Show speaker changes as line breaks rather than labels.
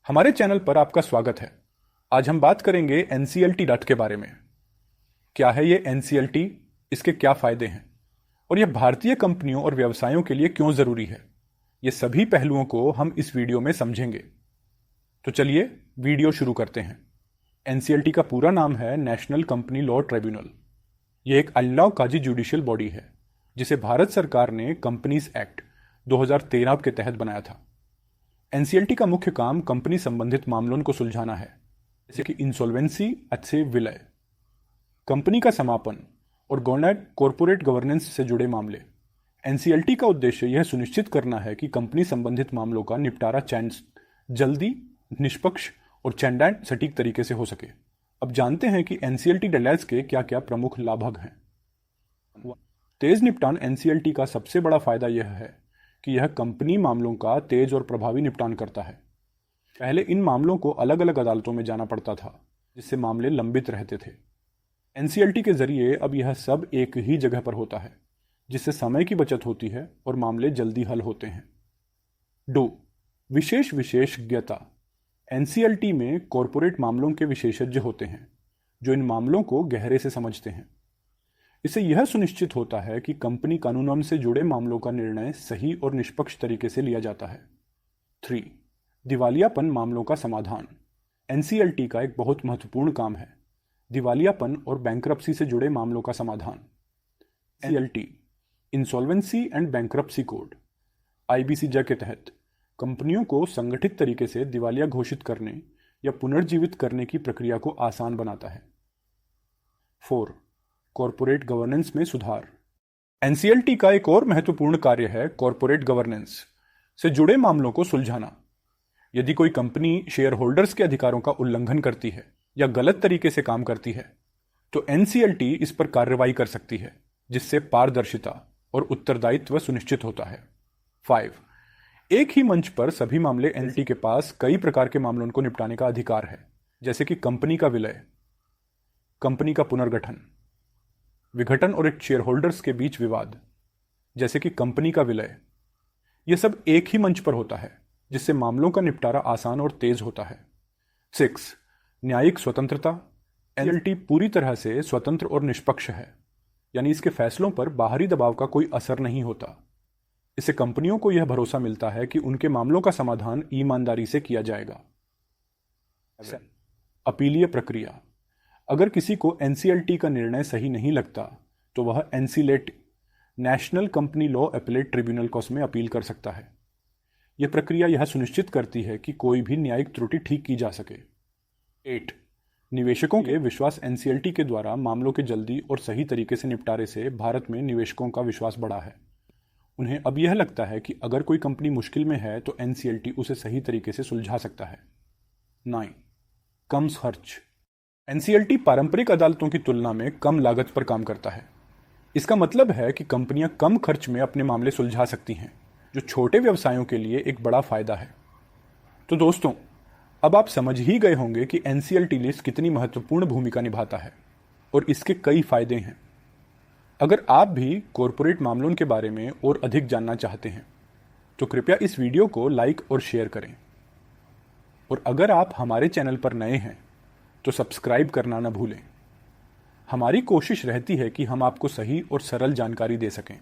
हमारे चैनल पर आपका स्वागत है। आज हम बात करेंगे एनसीएलटी डॉट के बारे में। क्या है ये एनसीएलटी, इसके क्या फायदे हैं और यह भारतीय कंपनियों और व्यवसायों के लिए क्यों जरूरी है, ये सभी पहलुओं को हम इस वीडियो में समझेंगे। तो चलिए वीडियो शुरू करते हैं। एनसीएलटी का पूरा नाम है नेशनल कंपनी लॉ ट्रिब्यूनल। यह एक अल्लाह काजी जुडिशियल बॉडी है जिसे भारत सरकार ने कंपनीज एक्ट 2013 के तहत बनाया था। एनसीएलटी का मुख्य काम कंपनी संबंधित मामलों को सुलझाना है, जैसे कि इंसॉल्वेंसी, अच्छे विलय, कंपनी का समापन और कॉरपोरेट गवर्नेंस से जुड़े मामले। एनसीएलटी का उद्देश्य यह सुनिश्चित करना है कि कंपनी संबंधित मामलों का निपटारा जल्दी, निष्पक्ष और सटीक तरीके से हो सके। अब जानते हैं कि एनसीएलटी डीलर्स के क्या क्या प्रमुख लाभक हैं। तेज निपटान एनसीएलटी का सबसे बड़ा फायदा यह है कि यह कंपनी मामलों का तेज और प्रभावी निपटान करता है। पहले इन मामलों को अलग अलग अदालतों में जाना पड़ता था, जिससे मामले लंबित रहते थे। एनसीएलटी के जरिए अब यह सब एक ही जगह पर होता है, जिससे समय की बचत होती है और मामले जल्दी हल होते हैं। 2. विशेषज्ञता। एनसीएलटी में कॉरपोरेट मामलों के विशेषज्ञ होते हैं जो इन मामलों को गहरे से समझते हैं। इससे यह सुनिश्चित होता है कि कंपनी कानूनों से जुड़े मामलों का निर्णय सही और निष्पक्ष तरीके से लिया जाता है। 3. दिवालियापन मामलों का समाधान। एनसीएलटी का एक बहुत महत्वपूर्ण काम है दिवालियापन और बैंक्रप्सी से जुड़े मामलों का समाधान। NCLT insolvency and bankruptcy code आईबीसीजे के तहत कंपनियों को संगठित तरीके से दिवालिया घोषित करने या पुनर्जीवित करने की प्रक्रिया को आसान बनाता है। 4. कॉरपोरेट गवर्नेंस में सुधार। एनसीएलटी का एक और महत्वपूर्ण कार्य है कॉरपोरेट गवर्नेंस से जुड़े मामलों को सुलझाना। यदि कोई कंपनी शेयर होल्डर्स के अधिकारों का उल्लंघन करती है या गलत तरीके से काम करती है, तो एनसीएलटी इस पर कार्रवाई कर सकती है, जिससे पारदर्शिता और उत्तरदायित्व सुनिश्चित होता है। 5. एक ही मंच पर सभी मामले। एनसीएलटी के पास कई प्रकार के मामलों को निपटाने का अधिकार है, जैसे कि कंपनी का विलय, कंपनी का पुनर्गठन, विघटन और एक शेयर होल्डर्स के बीच विवाद, जैसे कि कंपनी का विलय। यह सब एक ही मंच पर होता है, जिससे मामलों का निपटारा आसान और तेज होता है। 6. न्यायिक स्वतंत्रता। एनसीएलटी पूरी तरह से स्वतंत्र और निष्पक्ष है, यानी इसके फैसलों पर बाहरी दबाव का कोई असर नहीं होता। इससे कंपनियों को यह भरोसा मिलता है कि उनके मामलों का समाधान ईमानदारी से किया जाएगा। अपीलीय प्रक्रिया। अगर किसी को एनसीएलटी का निर्णय सही नहीं लगता, तो वह NCLAT national company law appellate tribunal में अपील कर सकता है। यह प्रक्रिया यह सुनिश्चित करती है कि कोई भी न्यायिक त्रुटि ठीक की जा सके। 8. निवेशकों के विश्वास। एनसीएलटी के द्वारा मामलों के जल्दी और सही तरीके से निपटारे से भारत में निवेशकों का विश्वास बढ़ा है। उन्हें अब यह लगता है कि अगर कोई कंपनी मुश्किल में है तो एनसीएलटी उसे सही तरीके से सुलझा सकता है। 9. कम खर्च। एनसीएलटी पारंपरिक अदालतों की तुलना में कम लागत पर काम करता है। इसका मतलब है कि कंपनियां कम खर्च में अपने मामले सुलझा सकती हैं, जो छोटे व्यवसायों के लिए एक बड़ा फायदा है। तो दोस्तों, अब आप समझ ही गए होंगे कि एनसीएलटी लिस्ट कितनी महत्वपूर्ण भूमिका निभाता है और इसके कई फायदे हैं। अगर आप भी कॉरपोरेट मामलों के बारे में और अधिक जानना चाहते हैं, तो कृपया इस वीडियो को लाइक और शेयर करें। और अगर आप हमारे चैनल पर नए हैं तो सब्सक्राइब करना न भूलें। हमारी कोशिश रहती है कि हम आपको सही और सरल जानकारी दे सकें।